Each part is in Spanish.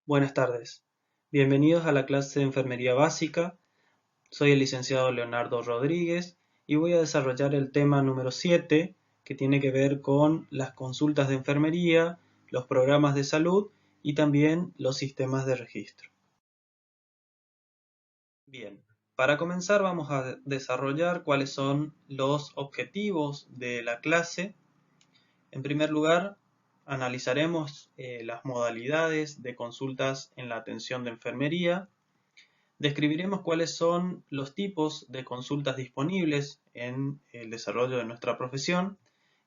Buenas tardes. Bienvenidos a la clase de Enfermería Básica. Soy el licenciado Leonardo Rodríguez y voy a desarrollar el tema número 7, que tiene que ver con las consultas de enfermería, los programas de salud y también los sistemas de registro. Bien, para comenzar vamos a desarrollar cuáles son los objetivos de la clase. En primer lugar, analizaremos las modalidades de consultas en la atención de enfermería. Describiremos cuáles son los tipos de consultas disponibles en el desarrollo de nuestra profesión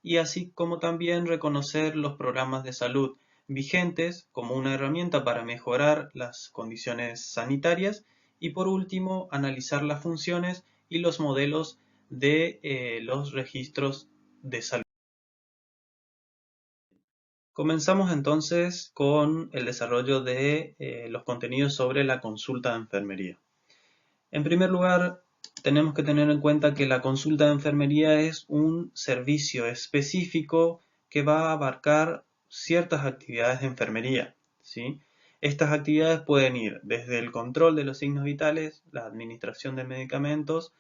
y así como también reconocer los programas de salud vigentes como una herramienta para mejorar las condiciones sanitarias y por último analizar las funciones y los modelos de los registros de salud. Comenzamos entonces con el desarrollo de los contenidos sobre la consulta de enfermería. En primer lugar, tenemos que tener en cuenta que la consulta de enfermería es un servicio específico que va a abarcar ciertas actividades de enfermería, ¿sí? Estas actividades pueden ir desde el control de los signos vitales, la administración de medicamentos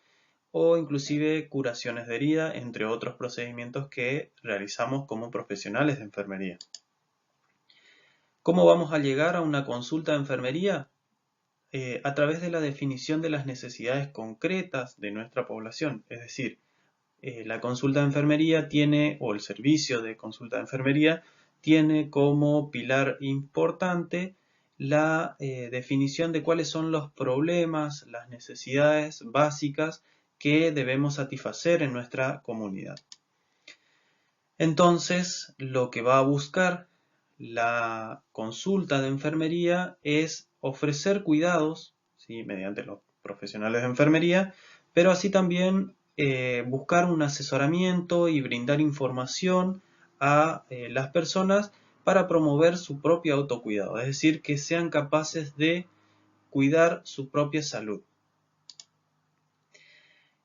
o inclusive curaciones de herida, entre otros procedimientos que realizamos como profesionales de enfermería. ¿Cómo vamos a llegar a una consulta de enfermería? A través de la definición de las necesidades concretas de nuestra población. Es decir, la consulta de enfermería tiene, o el servicio de consulta de enfermería, tiene como pilar importante la definición de cuáles son los problemas, las necesidades básicas que debemos satisfacer en nuestra comunidad. Entonces, lo que va a buscar la consulta de enfermería es ofrecer cuidados, ¿sí?, mediante los profesionales de enfermería, pero así también buscar un asesoramiento y brindar información a las personas para promover su propio autocuidado, es decir, que sean capaces de cuidar su propia salud.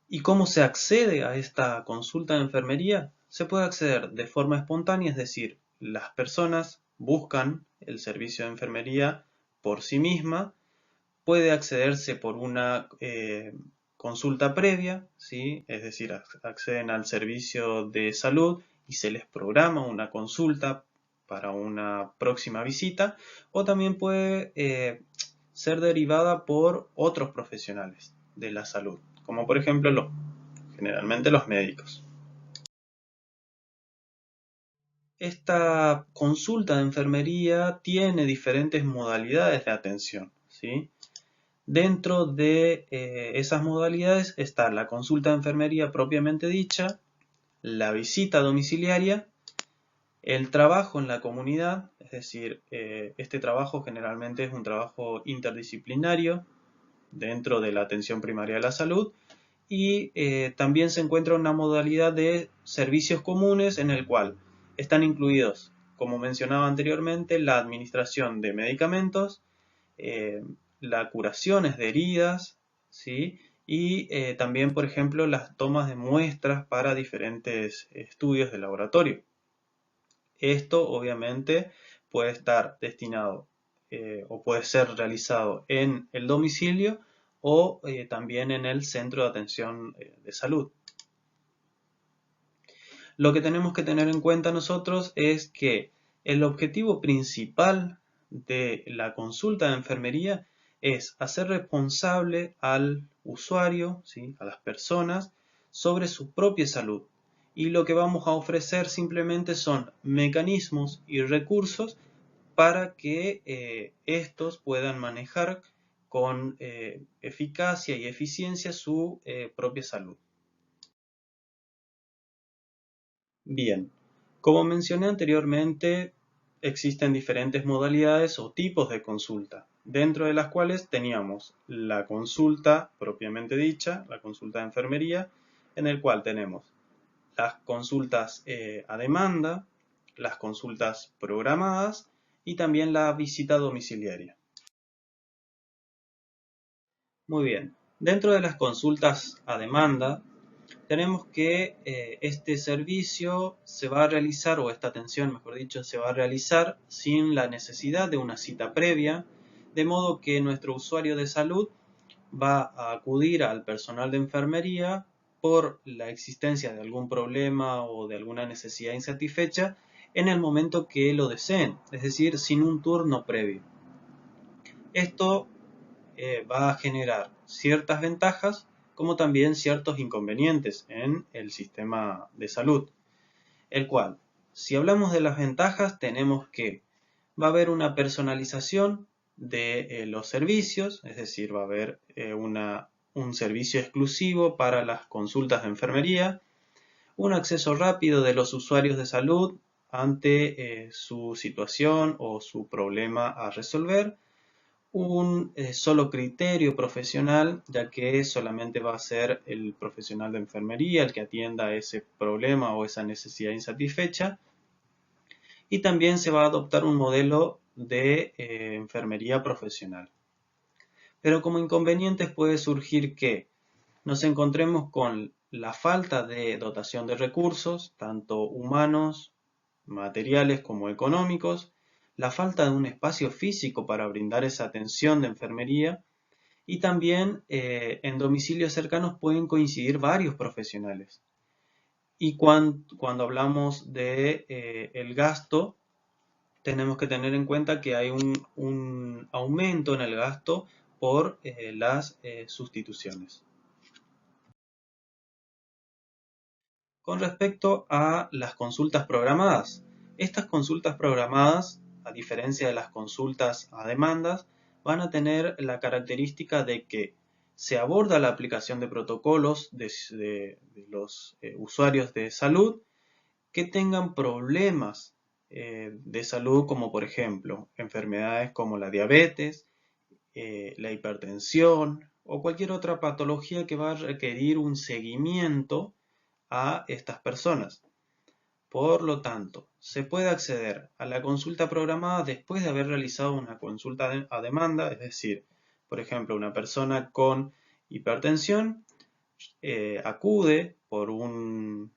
¿Y cómo se accede a esta consulta de enfermería? Se puede acceder de forma espontánea, es decir, las personas buscan el servicio de enfermería por sí misma. Puede accederse por una consulta previa, ¿sí? Es decir, acceden al servicio de salud y se les programa una consulta para una próxima visita, o también puede ser derivada por otros profesionales de la salud, como por ejemplo generalmente los médicos. Esta consulta de enfermería tiene diferentes modalidades de atención, ¿sí? Dentro de esas modalidades está la consulta de enfermería propiamente dicha, la visita domiciliaria, el trabajo en la comunidad, es decir, este trabajo generalmente es un trabajo interdisciplinario dentro de la atención primaria de la salud, y también se encuentra una modalidad de servicios comunes en el cual están incluidos, como mencionaba anteriormente, la administración de medicamentos, las curaciones de heridas, ¿sí?, y también, por ejemplo, las tomas de muestras para diferentes estudios de laboratorio. Esto obviamente puede estar destinado o puede ser realizado en el domicilio o también en el centro de atención de salud. Lo que tenemos que tener en cuenta nosotros es que el objetivo principal de la consulta de enfermería es hacer responsable al usuario, ¿sí?, a las personas, sobre su propia salud. Y lo que vamos a ofrecer simplemente son mecanismos y recursos para que estos puedan manejar con eficacia y eficiencia su propia salud. Bien, como mencioné anteriormente, existen diferentes modalidades o tipos de consulta, dentro de las cuales teníamos la consulta propiamente dicha, la consulta de enfermería, en el cual tenemos las consultas a demanda, las consultas programadas y también la visita domiciliaria. Muy bien, dentro de las consultas a demanda tenemos que este servicio se va a realizar, o esta atención, mejor dicho, se va a realizar sin la necesidad de una cita previa, de modo que nuestro usuario de salud va a acudir al personal de enfermería por la existencia de algún problema o de alguna necesidad insatisfecha en el momento que lo deseen, es decir, sin un turno previo. Esto va a generar ciertas ventajas como también ciertos inconvenientes en el sistema de salud, el cual, si hablamos de las ventajas, tenemos que va a haber una personalización de los servicios, es decir, va a haber un servicio exclusivo para las consultas de enfermería, un acceso rápido de los usuarios de salud ante su situación o su problema a resolver, un solo criterio profesional, ya que solamente va a ser el profesional de enfermería el que atienda ese problema o esa necesidad insatisfecha, y también se va a adoptar un modelo de enfermería profesional. Pero como inconvenientes puede surgir que nos encontremos con la falta de dotación de recursos, tanto humanos, materiales como económicos, la falta de un espacio físico para brindar esa atención de enfermería, y también en domicilios cercanos pueden coincidir varios profesionales. Y cuando hablamos de el gasto, tenemos que tener en cuenta que hay un aumento en el gasto por las sustituciones. Con respecto a las consultas programadas, estas consultas programadas, a diferencia de las consultas a demandas, van a tener la característica de que se aborda la aplicación de protocolos de los usuarios de salud que tengan problemas de salud, como por ejemplo enfermedades como la diabetes, la hipertensión o cualquier otra patología que va a requerir un seguimiento a estas personas. Por lo tanto, se puede acceder a la consulta programada después de haber realizado una consulta a demanda, es decir, por ejemplo, una persona con hipertensión acude por una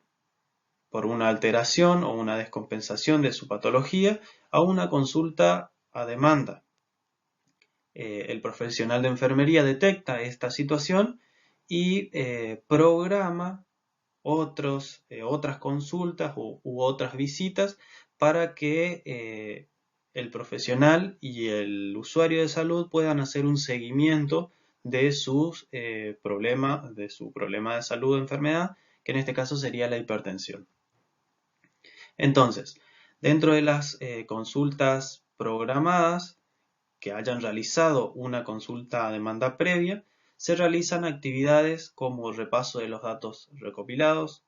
alteración o una descompensación de su patología a una consulta a demanda. El profesional de enfermería detecta esta situación y programa otras consultas u otras visitas para que el profesional y el usuario de salud puedan hacer un seguimiento de su problema de salud o enfermedad, que en este caso sería la hipertensión. Entonces, dentro de las consultas programadas que hayan realizado una consulta a demanda previa, se realizan actividades como repaso de los datos recopilados,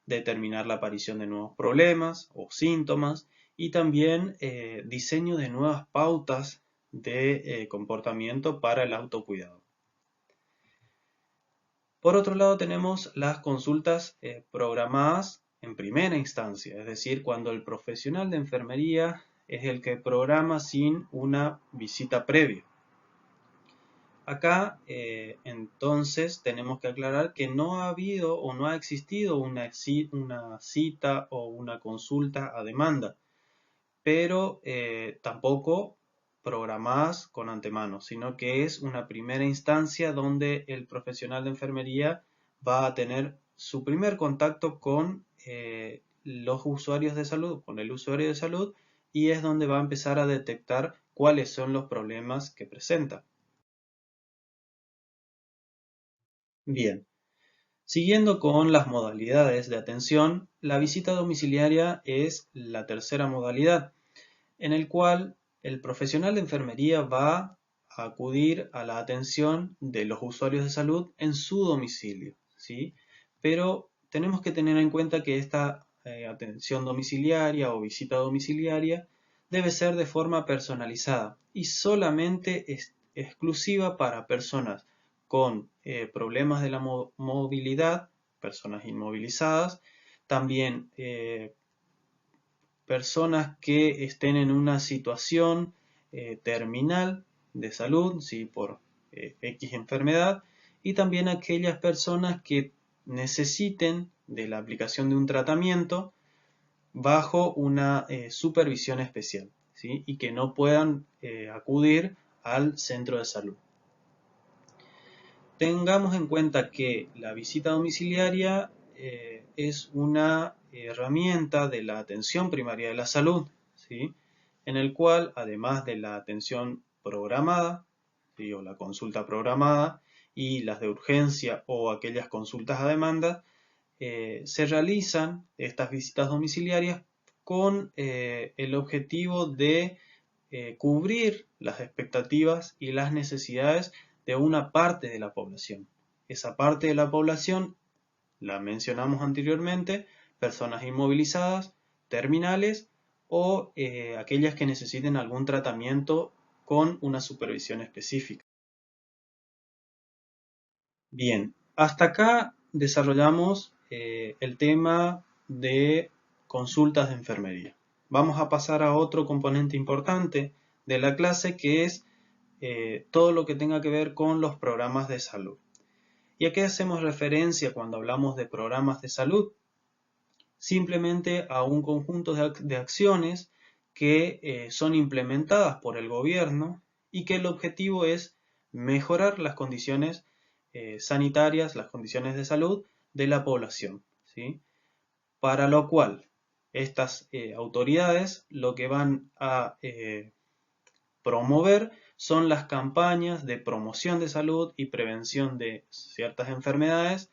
determinar la aparición de nuevos problemas o síntomas y también diseño de nuevas pautas de comportamiento para el autocuidado. Por otro lado tenemos las consultas programadas en primera instancia, es decir, cuando el profesional de enfermería es el que programa sin una visita previa. Acá entonces tenemos que aclarar que no ha habido o no ha existido una cita o una consulta a demanda, pero tampoco programadas con antemano, sino que es una primera instancia donde el profesional de enfermería va a tener su primer contacto con los usuarios de salud, con el usuario de salud, y es donde va a empezar a detectar cuáles son los problemas que presenta. Bien, siguiendo con las modalidades de atención, la visita domiciliaria es la tercera modalidad, en el cual el profesional de enfermería va a acudir a la atención de los usuarios de salud en su domicilio, ¿sí? Pero tenemos que tener en cuenta que esta atención domiciliaria o visita domiciliaria debe ser de forma personalizada y solamente exclusiva para personas con problemas de la movilidad, personas inmovilizadas, también personas que estén en una situación terminal de salud, ¿sí? Por X enfermedad, y también aquellas personas que necesiten de la aplicación de un tratamiento bajo una supervisión especial, ¿sí? Y que no puedan acudir al centro de salud. Tengamos en cuenta que la visita domiciliaria es una herramienta de la atención primaria de la salud, ¿sí? En el cual, además de la atención programada, ¿sí? O la consulta programada, y las de urgencia o aquellas consultas a demanda, se realizan estas visitas domiciliarias con el objetivo de cubrir las expectativas y las necesidades de una parte de la población. Esa parte de la población la mencionamos anteriormente: personas inmovilizadas, terminales o aquellas que necesiten algún tratamiento con una supervisión específica. Bien, hasta acá desarrollamos el tema de consultas de enfermería. Vamos a pasar a otro componente importante de la clase, que es todo lo que tenga que ver con los programas de salud. ¿Y a qué hacemos referencia cuando hablamos de programas de salud? Simplemente a un conjunto de acciones que son implementadas por el gobierno y que el objetivo es mejorar las condiciones sanitarias, las condiciones de salud de la población, ¿sí? Para lo cual estas autoridades lo que van a promover son las campañas de promoción de salud y prevención de ciertas enfermedades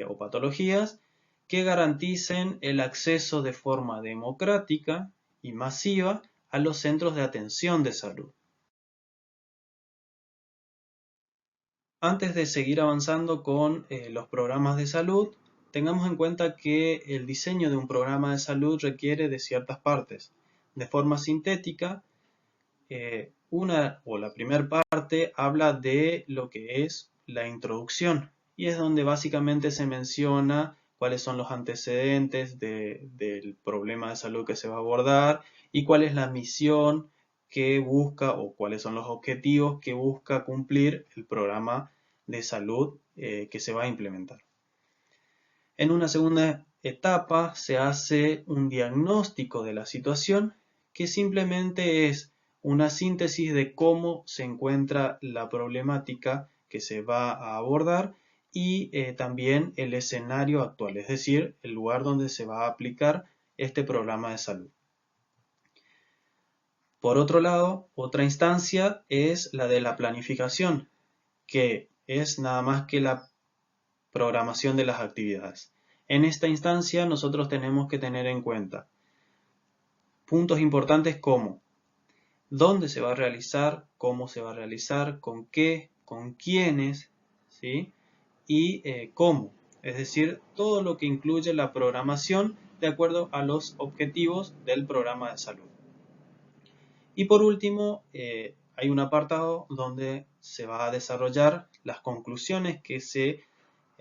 o patologías que garanticen el acceso de forma democrática y masiva a los centros de atención de salud. Antes de seguir avanzando con los programas de salud, tengamos en cuenta que el diseño de un programa de salud requiere de ciertas partes. De forma sintética, la primera parte habla de lo que es la introducción, y es donde básicamente se menciona cuáles son los antecedentes del problema de salud que se va a abordar y cuál es la misión que busca o cuáles son los objetivos que busca cumplir el programa de salud que se va a implementar. En una segunda etapa se hace un diagnóstico de la situación, que simplemente es una síntesis de cómo se encuentra la problemática que se va a abordar y también el escenario actual, es decir, el lugar donde se va a aplicar este programa de salud. Por otro lado, otra instancia es la de la planificación, que es nada más que la programación de las actividades. En esta instancia nosotros tenemos que tener en cuenta puntos importantes como dónde se va a realizar, cómo se va a realizar, con qué, con quiénes, ¿sí? Y cómo. Es decir, todo lo que incluye la programación de acuerdo a los objetivos del programa de salud. Y por último, hay un apartado donde se va a desarrollar las conclusiones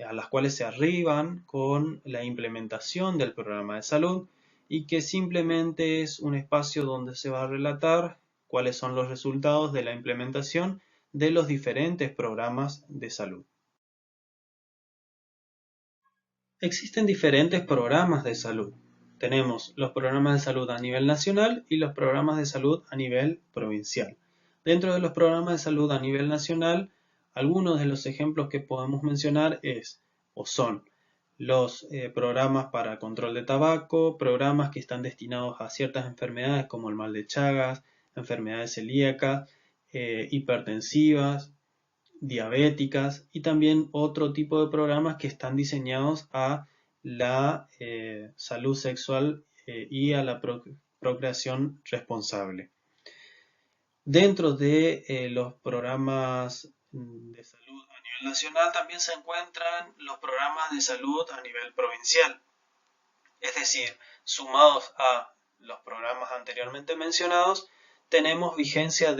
a las cuales se arriban con la implementación del programa de salud, y que simplemente es un espacio donde se va a relatar cuáles son los resultados de la implementación de los diferentes programas de salud. Existen diferentes programas de salud. Tenemos los programas de salud a nivel nacional y los programas de salud a nivel provincial. Dentro de los programas de salud a nivel nacional, algunos de los ejemplos que podemos mencionar son los programas para control de tabaco, programas que están destinados a ciertas enfermedades como el mal de Chagas, enfermedades celíacas, hipertensivas, diabéticas, y también otro tipo de programas que están diseñados a la salud sexual y a la procreación responsable. Dentro de los programas de salud a nivel nacional también se encuentran los programas de salud a nivel provincial. Es decir, sumados a los programas anteriormente mencionados, tenemos vigencia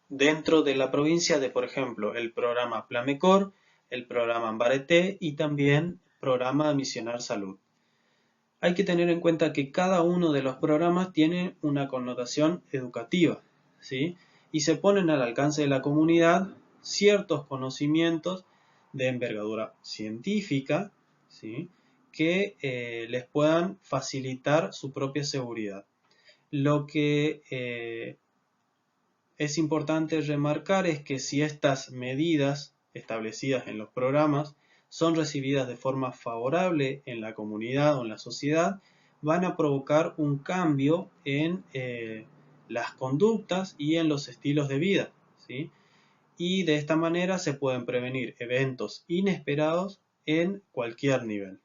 dentro de la provincia de, por ejemplo, el programa Plamecor, el programa Ambareté y también el programa Misionar Salud. Hay que tener en cuenta que cada uno de los programas tiene una connotación educativa, ¿sí? Y se ponen al alcance de la comunidad ciertos conocimientos de envergadura científica, ¿sí?, que les puedan facilitar su propia seguridad. Lo que es importante remarcar es que si estas medidas establecidas en los programas son recibidas de forma favorable en la comunidad o en la sociedad, van a provocar un cambio en las conductas y en los estilos de vida, ¿sí? Y de esta manera se pueden prevenir eventos inesperados en cualquier nivel.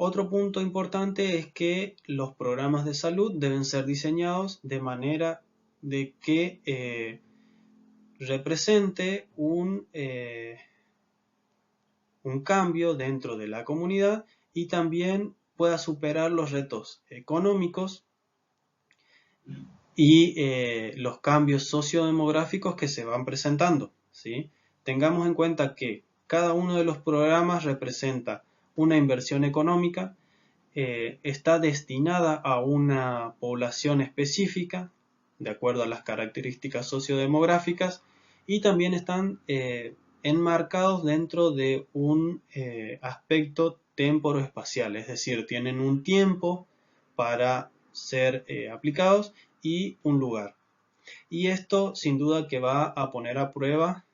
Otro punto importante es que los programas de salud deben ser diseñados de manera de que represente un cambio dentro de la comunidad y también pueda superar los retos económicos y los cambios sociodemográficos que se van presentando, ¿sí? Tengamos en cuenta que cada uno de los programas representa una inversión económica, está destinada a una población específica, de acuerdo a las características sociodemográficas, y también están enmarcados dentro de un aspecto temporoespacial, es decir, tienen un tiempo para ser aplicados y un lugar. Y esto sin duda que va a poner a prueba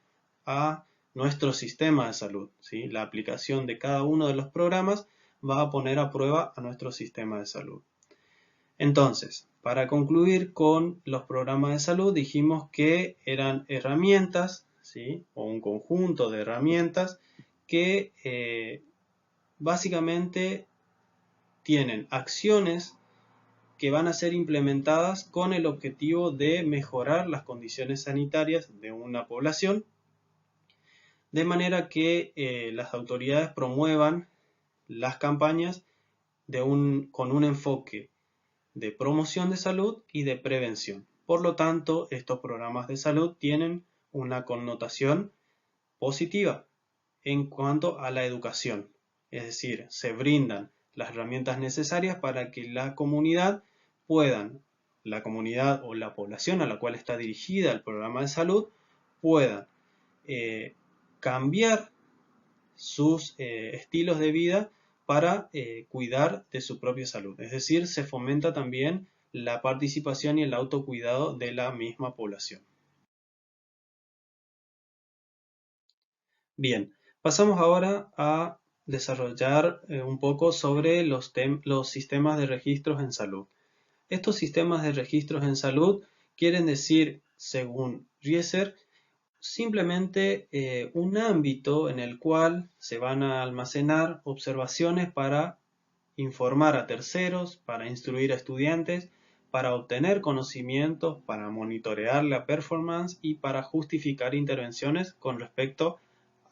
a nuestro sistema de salud, ¿sí? La aplicación de cada uno de los programas va a poner a prueba a nuestro sistema de salud. Entonces, para concluir con los programas de salud, dijimos que eran herramientas, ¿sí?, o un conjunto de herramientas que básicamente tienen acciones que van a ser implementadas con el objetivo de mejorar las condiciones sanitarias de una población, de manera que las autoridades promuevan las campañas con un enfoque de promoción de salud y de prevención. Por lo tanto, estos programas de salud tienen una connotación positiva en cuanto a la educación, es decir, se brindan las herramientas necesarias para que la comunidad o la población a la cual está dirigida el programa de salud puedan cambiar sus estilos de vida para cuidar de su propia salud. Es decir, se fomenta también la participación y el autocuidado de la misma población. Bien, pasamos ahora a desarrollar un poco sobre los sistemas de registros en salud. Estos sistemas de registros en salud quieren decir, según Rieser, simplemente un ámbito en el cual se van a almacenar observaciones para informar a terceros, para instruir a estudiantes, para obtener conocimientos, para monitorear la performance y para justificar intervenciones con respecto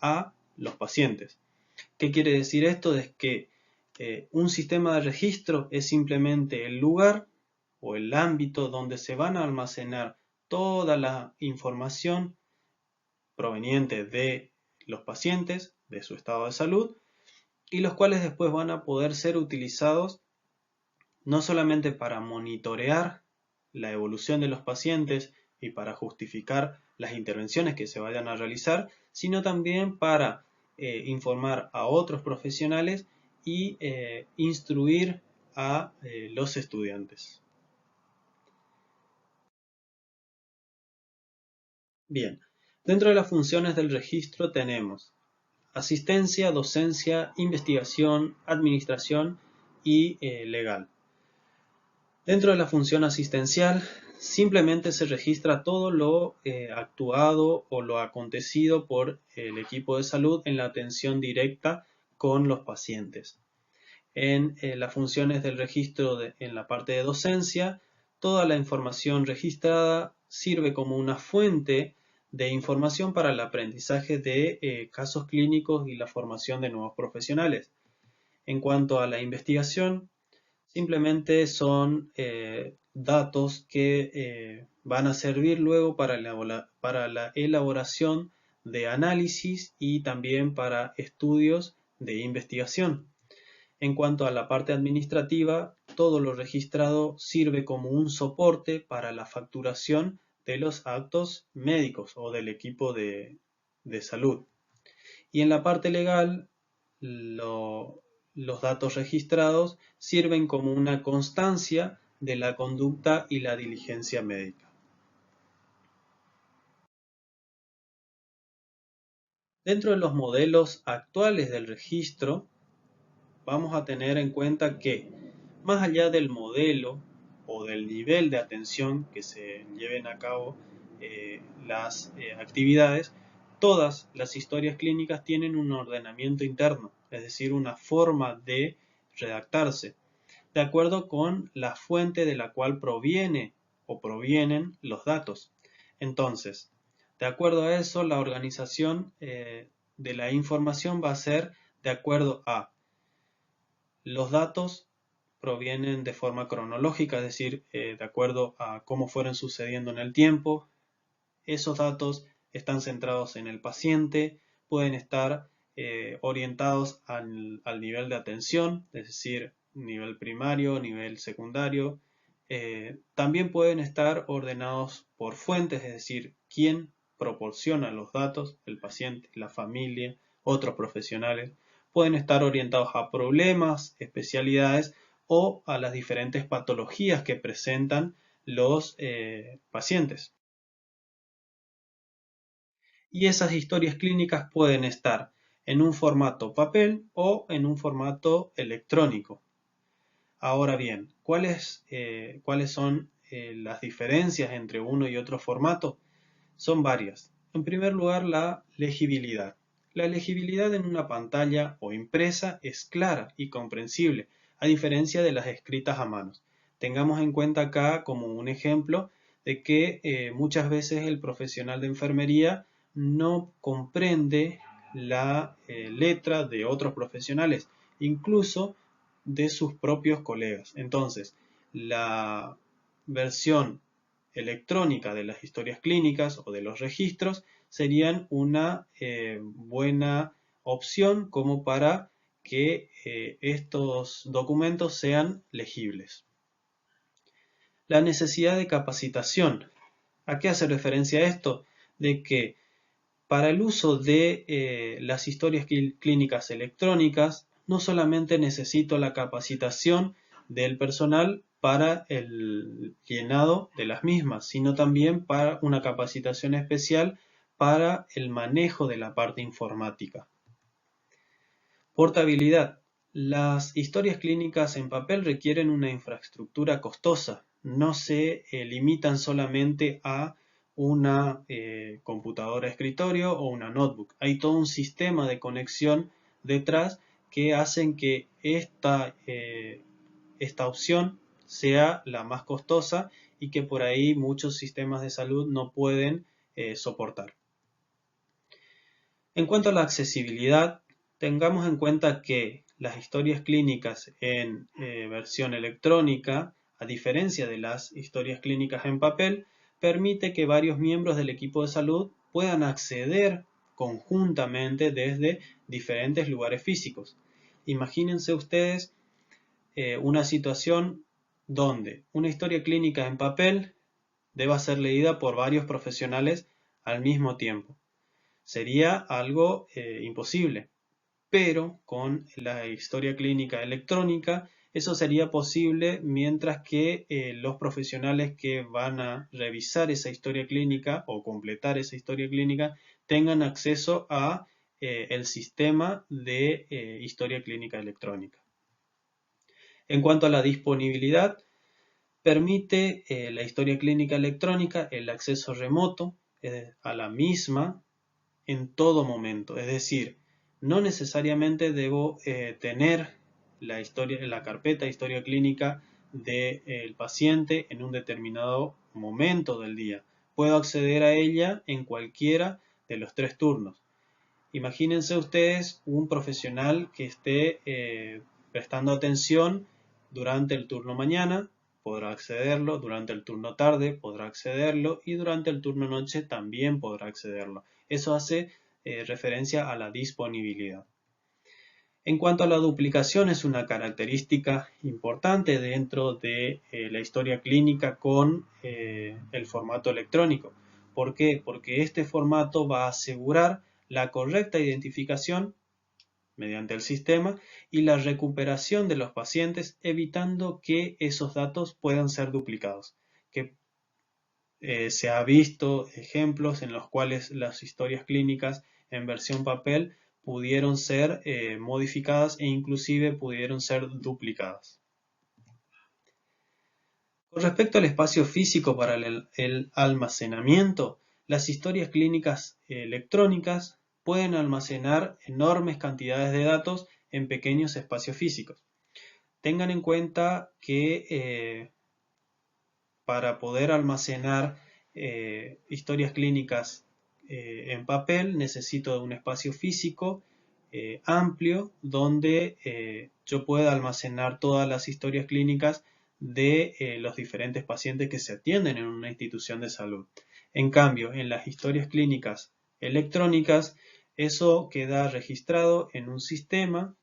a los pacientes. ¿Qué quiere decir esto? Es que un sistema de registro es simplemente el lugar o el ámbito donde se van a almacenar toda la información proveniente de los pacientes, de su estado de salud, y los cuales después van a poder ser utilizados no solamente para monitorear la evolución de los pacientes y para justificar las intervenciones que se vayan a realizar, sino también para informar a otros profesionales y instruir a los estudiantes. Bien, dentro de las funciones del registro tenemos asistencia, docencia, investigación, administración y legal. Dentro de la función asistencial, simplemente se registra todo lo actuado o lo acontecido por el equipo de salud en la atención directa con los pacientes. En las funciones del registro en la parte de docencia, toda la información registrada sirve como una fuente de información para el aprendizaje de casos clínicos y la formación de nuevos profesionales. En cuanto a la investigación, simplemente son datos que van a servir luego para la elaboración de análisis y también para estudios de investigación. En cuanto a la parte administrativa, todo lo registrado sirve como un soporte para la facturación de los actos médicos o del equipo de salud. Y en la parte legal, los datos registrados sirven como una constancia de la conducta y la diligencia médica. Dentro de los modelos actuales del registro, vamos a tener en cuenta que, más allá del modelo o del nivel de atención que se lleven a cabo las actividades, todas las historias clínicas tienen un ordenamiento interno, es decir, una forma de redactarse, de acuerdo con la fuente de la cual proviene o provienen los datos. Entonces, de acuerdo a eso, la organización de la información va a ser de acuerdo a los datos provienen de forma cronológica, es decir, de acuerdo a cómo fueron sucediendo en el tiempo. Esos datos están centrados en el paciente, pueden estar orientados al nivel de atención, es decir, nivel primario, nivel secundario. También pueden estar ordenados por fuentes, es decir, quién proporciona los datos, el paciente, la familia, otros profesionales. Pueden estar orientados a problemas, especialidades o a las diferentes patologías que presentan los pacientes. Y esas historias clínicas pueden estar en un formato papel o en un formato electrónico. Ahora bien, ¿cuáles son las diferencias entre uno y otro formato? Son varias. En primer lugar, la legibilidad. La legibilidad en una pantalla o impresa es clara y comprensible, a diferencia de las escritas a mano. Tengamos en cuenta acá como un ejemplo de que muchas veces el profesional de enfermería no comprende la letra de otros profesionales, incluso de sus propios colegas. Entonces, la versión electrónica de las historias clínicas o de los registros serían una buena opción como para que estos documentos sean legibles. La necesidad de capacitación. ¿A qué hace referencia esto? De que para el uso de las historias clínicas electrónicas, no solamente necesito la capacitación del personal para el llenado de las mismas, sino también para una capacitación especial para el manejo de la parte informática. Portabilidad. Las historias clínicas en papel requieren una infraestructura costosa, no se limitan solamente a una computadora de escritorio o una notebook. Hay todo un sistema de conexión detrás que hacen que esta opción sea la más costosa y que por ahí muchos sistemas de salud no pueden soportar. En cuanto a la accesibilidad, tengamos en cuenta que las historias clínicas en versión electrónica, a diferencia de las historias clínicas en papel, permite que varios miembros del equipo de salud puedan acceder conjuntamente desde diferentes lugares físicos. Imagínense ustedes una situación donde una historia clínica en papel deba ser leída por varios profesionales al mismo tiempo. Sería algo imposible, pero con la historia clínica electrónica eso sería posible mientras que los profesionales que van a revisar esa historia clínica o completar esa historia clínica tengan acceso a el sistema de historia clínica electrónica. En cuanto a la disponibilidad, permite la historia clínica electrónica el acceso remoto a la misma en todo momento. Es decir, no necesariamente debo tener la carpeta historia clínica del paciente en un determinado momento del día. Puedo acceder a ella en cualquiera de los 3 turnos. Imagínense ustedes un profesional que esté prestando atención durante el turno mañana, podrá accederlo, durante el turno tarde podrá accederlo y durante el turno noche también podrá accederlo. Eso hace referencia a la disponibilidad. En cuanto a la duplicación, es una característica importante dentro de la historia clínica con el formato electrónico. ¿Por qué? Porque este formato va a asegurar la correcta identificación mediante el sistema y la recuperación de los pacientes, evitando que esos datos puedan ser duplicados. Se ha visto ejemplos en los cuales las historias clínicas en versión papel pudieron ser modificadas e inclusive pudieron ser duplicadas. Con respecto al espacio físico para el almacenamiento, las historias clínicas electrónicas pueden almacenar enormes cantidades de datos en pequeños espacios físicos. Tengan en cuenta que para poder almacenar historias clínicas en papel necesito de un espacio físico amplio donde yo pueda almacenar todas las historias clínicas de los diferentes pacientes que se atienden en una institución de salud. En cambio, en las historias clínicas electrónicas, eso queda registrado en un sistema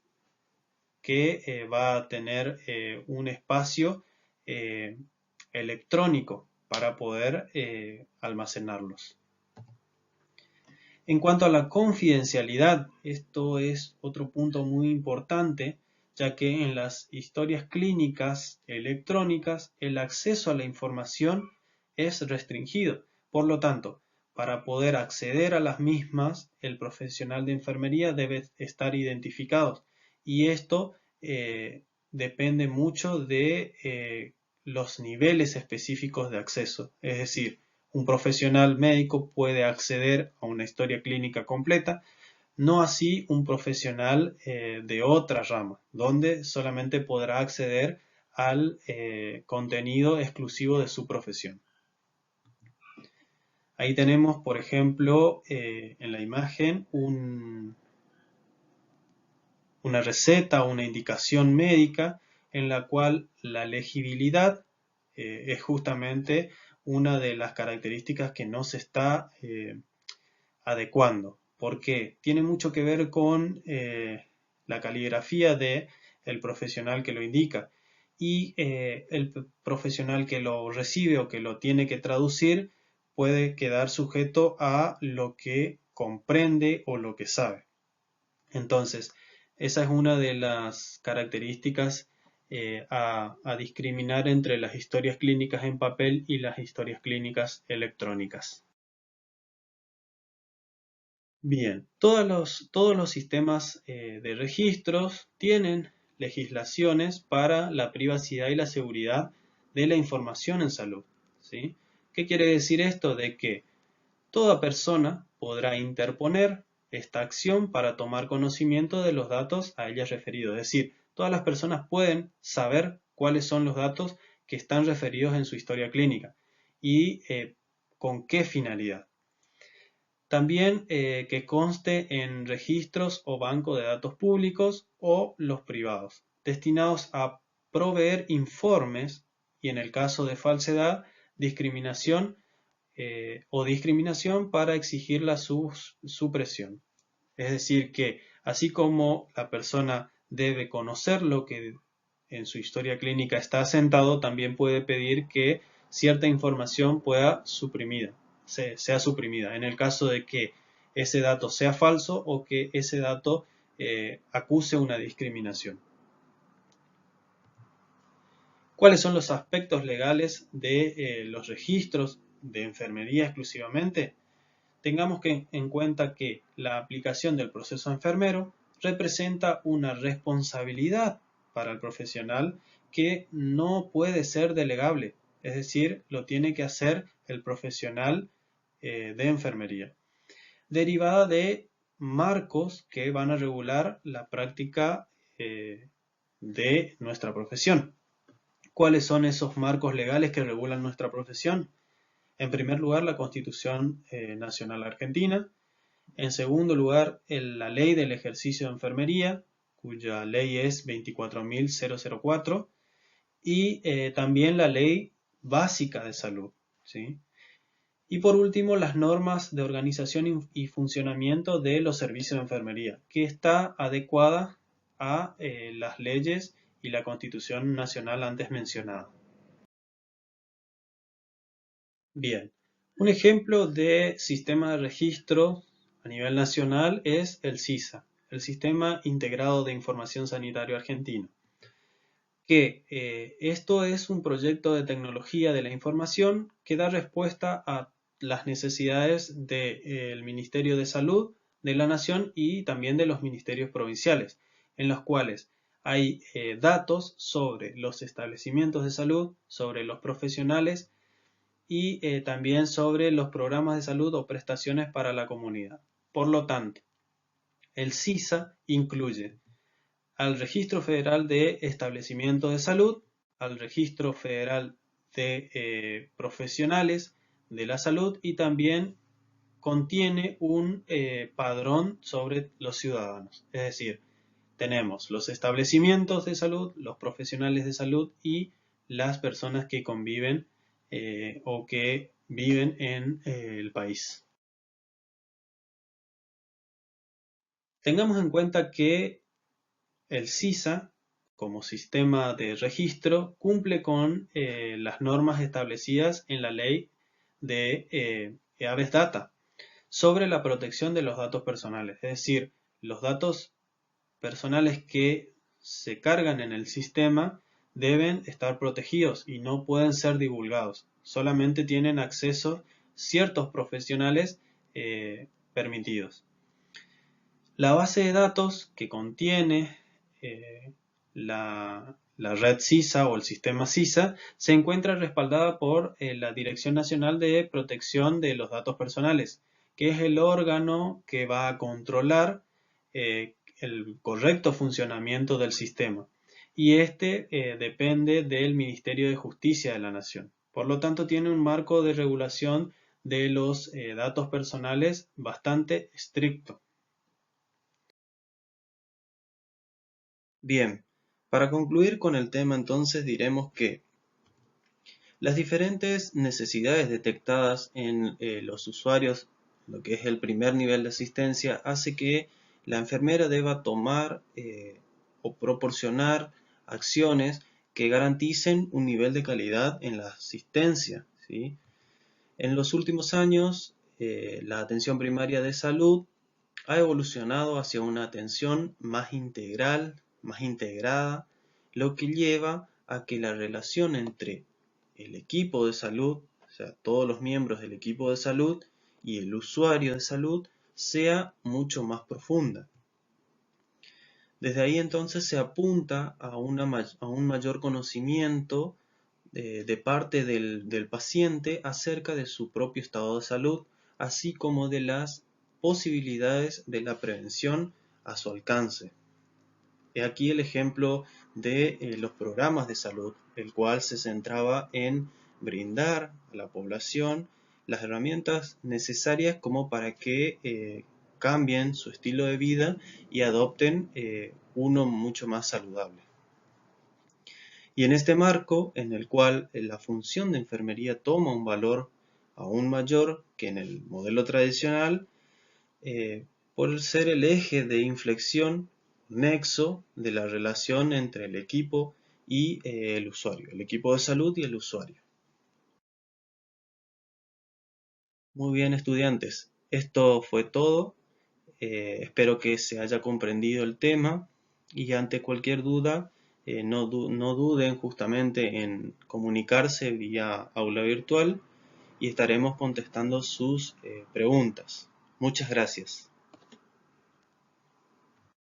que va a tener un espacio electrónico para poder almacenarlos. En cuanto a la confidencialidad, esto es otro punto muy importante, ya que en las historias clínicas electrónicas el acceso a la información es restringido. Por lo tanto, para poder acceder a las mismas, el profesional de enfermería debe estar identificado. Y esto depende mucho de los niveles específicos de acceso. Es decir, un profesional médico puede acceder a una historia clínica completa, no así un profesional de otra rama, donde solamente podrá acceder al contenido exclusivo de su profesión. Ahí tenemos, por ejemplo, en la imagen una receta o una indicación médica en la cual la legibilidad es justamente una de las características que no se está adecuando, porque tiene mucho que ver con la caligrafía del profesional que lo indica y el profesional que lo recibe o que lo tiene que traducir puede quedar sujeto a lo que comprende o lo que sabe. Entonces, esa es una de las características a discriminar entre las historias clínicas en papel y las historias clínicas electrónicas. Bien, todos los sistemas de registros tienen legislaciones para la privacidad y la seguridad de la información en salud, ¿sí? ¿Qué quiere decir esto? De que toda persona podrá interponer esta acción para tomar conocimiento de los datos a ella referidos. Es decir, todas las personas pueden saber cuáles son los datos que están referidos en su historia clínica y con qué finalidad. También que conste en registros o bancos de datos públicos o los privados, destinados a proveer informes y en el caso de falsedad, discriminación o discriminación para exigir la supresión. Es decir, que así como la persona debe conocer lo que en su historia clínica está asentado, también puede pedir que cierta información sea suprimida en el caso de que ese dato sea falso o que ese dato acuse una discriminación. ¿Cuáles son los aspectos legales de los registros de enfermería exclusivamente? Tengamos en cuenta que la aplicación del proceso enfermero representa una responsabilidad para el profesional que no puede ser delegable, es decir, lo tiene que hacer el profesional de enfermería, derivada de marcos que van a regular la práctica de nuestra profesión. ¿Cuáles son esos marcos legales que regulan nuestra profesión? En primer lugar, la Constitución Nacional Argentina. En segundo lugar, la Ley del Ejercicio de Enfermería, cuya ley es 24.004. Y también la Ley Básica de Salud, ¿sí? Y por último, las normas de organización y funcionamiento de los servicios de enfermería, que está adecuada a las leyes y la Constitución Nacional antes mencionada. Bien, un ejemplo de sistema de registro a nivel nacional es el SISA, el Sistema Integrado de Información Sanitario Argentino. Que esto es un proyecto de tecnología de la información que da respuesta a las necesidades del Ministerio de Salud de la Nación y también de los ministerios provinciales, en los cuales hay datos sobre los establecimientos de salud, sobre los profesionales y también sobre los programas de salud o prestaciones para la comunidad. Por lo tanto, el SISA incluye al Registro Federal de Establecimientos de Salud, al Registro Federal de Profesionales de la Salud y también contiene un padrón sobre los ciudadanos. Es decir, tenemos los establecimientos de salud, los profesionales de salud y las personas que conviven o que viven en el país. Tengamos en cuenta que el SISA, como sistema de registro, cumple con las normas establecidas en la ley de Habeas Data sobre la protección de los datos personales. Es decir, los datos personales que se cargan en el sistema deben estar protegidos y no pueden ser divulgados. Solamente tienen acceso ciertos profesionales permitidos. La base de datos que contiene la red SISA o el sistema SISA se encuentra respaldada por la Dirección Nacional de Protección de los Datos Personales, que es el órgano que va a controlar el correcto funcionamiento del sistema. Y este depende del Ministerio de Justicia de la Nación. Por lo tanto, tiene un marco de regulación de los datos personales bastante estricto. Bien, para concluir con el tema entonces diremos que las diferentes necesidades detectadas en los usuarios, lo que es el primer nivel de asistencia, hace que la enfermera deba tomar o proporcionar acciones que garanticen un nivel de calidad en la asistencia, ¿sí? En los últimos años, la atención primaria de salud ha evolucionado hacia una atención más integral, más integrada, lo que lleva a que la relación entre el equipo de salud, o sea, todos los miembros del equipo de salud y el usuario de salud, sea mucho más profunda. Desde ahí entonces se apunta a un mayor conocimiento de parte del paciente acerca de su propio estado de salud, así como de las posibilidades de la prevención a su alcance. He aquí el ejemplo de los programas de salud, el cual se centraba en brindar a la población las herramientas necesarias como para que cambien su estilo de vida y adopten uno mucho más saludable. Y en este marco, en el cual la función de enfermería toma un valor aún mayor que en el modelo tradicional, por ser el eje de inflexión, nexo de la relación entre el equipo y el usuario, el equipo de salud y el usuario. Muy bien, estudiantes, esto fue todo. Espero que se haya comprendido el tema y ante cualquier duda no duden justamente en comunicarse vía aula virtual y estaremos contestando sus preguntas. Muchas gracias.